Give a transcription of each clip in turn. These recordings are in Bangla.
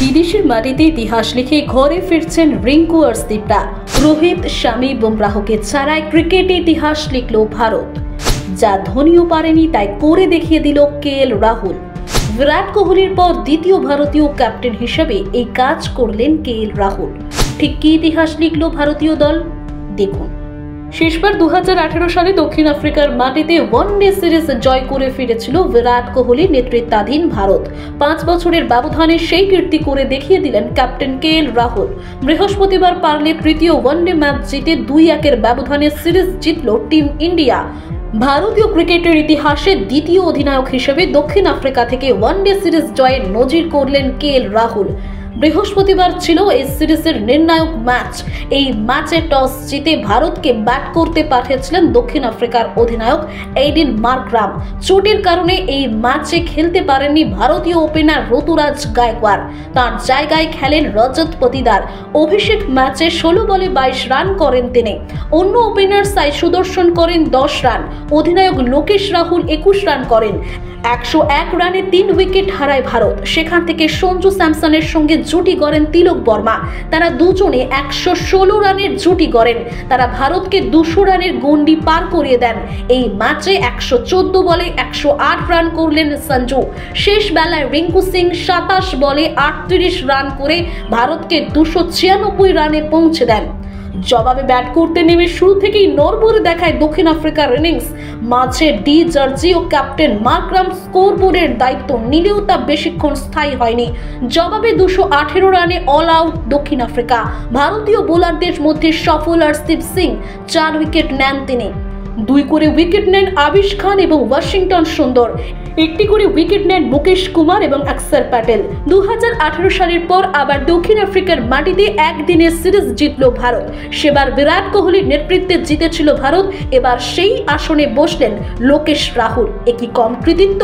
বিদেশের মাটিতে ইতিহাস লিখে ঘরে ফিরছেন রিঙ্কু আর স্টিভরা। রোহিত, শামি, বুমরাহকে ছাড়াই ক্রিকেটে ইতিহাস লিখল ভারত। যা ধোনিও পারেনি তাই করে দেখিয়ে দিল কেএল রাহুল। বিরাট কোহলির পর দ্বিতীয় ভারতীয় ক্যাপ্টেন হিসেবে এই কাজ করলেন কেএল রাহুল। ঠিক কি ইতিহাস লিখল ভারতীয় দল দেখুন। শেষবার 2018 সালে দক্ষিণ আফ্রিকার মাটিতে ওয়ানডে সিরিজ জয় করে ফিরেছিল বিরাট কোহলি নেতৃত্বাধীন ভারত। 5 বছরের ব্যবধানে সেই কীর্তি করে দেখিয়ে দিলেন ক্যাপ্টেন কেএল রাহুল। বৃহস্পতিবার পারলে তৃতীয় ওয়ানডে ম্যাচ জিতে 2-1 ব্যবধানে সিরিজ জিতল টিম ইন্ডিয়া। ভারতীয় ক্রিকেটের ইতিহাসে দ্বিতীয় অধিনায়ক হিসেবে দক্ষিণ আফ্রিকা থেকে ওয়ানডে সিরিজ জয়ের নজির করলেন কেএল রাহুল। বৃহস্পতিবার ছিল এই সিরিজের নির্ণায়ক ম্যাচ। এই ম্যাচে টস জিতে ভারতকে ব্যাট করতে পাঠিয়েছিলেন দক্ষিণ আফ্রিকার অধিনায়ক এইডেন মার্করাম। চোটের কারণে এই ম্যাচে খেলতে পারেননি ভারতীয় ওপেনার ঋতুরাজ গায়কোয়াড়। তার জায়গায় খেলেন রজত পতিদার। অভিষেক ম্যাচে 16 বলে 22 রান করেন তিনি। অন্য ওপেনার সাই সুদর্শন করেন 10 রান। অধিনায়ক লোকেশ রাহুল 21 রান করেন। 101 রানে 3 উইকেট হারায় ভারত। সেখান থেকে সঞ্জু স্যামসনের সঙ্গে জুটি গড়েন তিলক বর্মা। তারা দুজনে 116 রানের জুটি গড়েন। তারা ভারতকে 200 রানের গন্ডি পার করিয়ে দেন। এই ম্যাচে 114 বলে 108 রান করলেন সঞ্জু। শেষ বেলায় রিঙ্কু সিং 27 বলে 38 রান করে ভারতকে 296 রানে পৌঁছে দেন। জবাবে ব্যাট করতে নেমে শুরু থেকেই নড়বড়ে দেখায় দক্ষিণ আফ্রিকার ইনিংস। মাঝে ডি জার্জি ও ক্যাপ্টেন মার্করাম স্কোরবোর্ডের দায়িত্ব নিলেও তা বেশিক্ষণ স্থায়ী হয়নি। জবাবে 218 রানে অল আউট দক্ষিণ আফ্রিকা। ভারতীয় বোলারদের মধ্যে সফল হরদীপ সিং 4 উইকেট নেন তিনি। 2 করে উইকেট নেন আবিশ খান এবং ওয়াশিংটন সুন্দর। 1টি করে উইকেট নেন মুকেশ কুমার এবং অক্ষর প্যাটেল। 2018 সালের পর আবার দক্ষিণ আফ্রিকার মাটিতে একদিনের সিরিজ জিতল ভারত। সেবার বিরাট কোহলির নেতৃত্বে জিতেছিল ভারত। এবার সেই আসনে বসলেন লোকেশ রাহুল। একই কম কৃতিত্ব?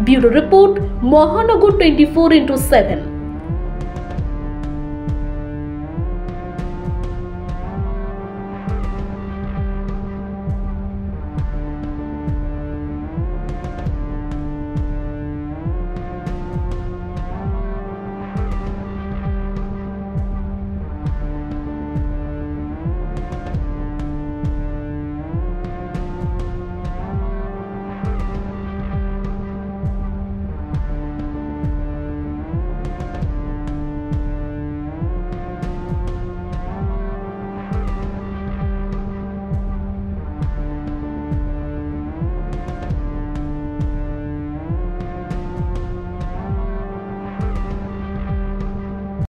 ব্যুরো রিপোর্ট, মহানগর 24x7।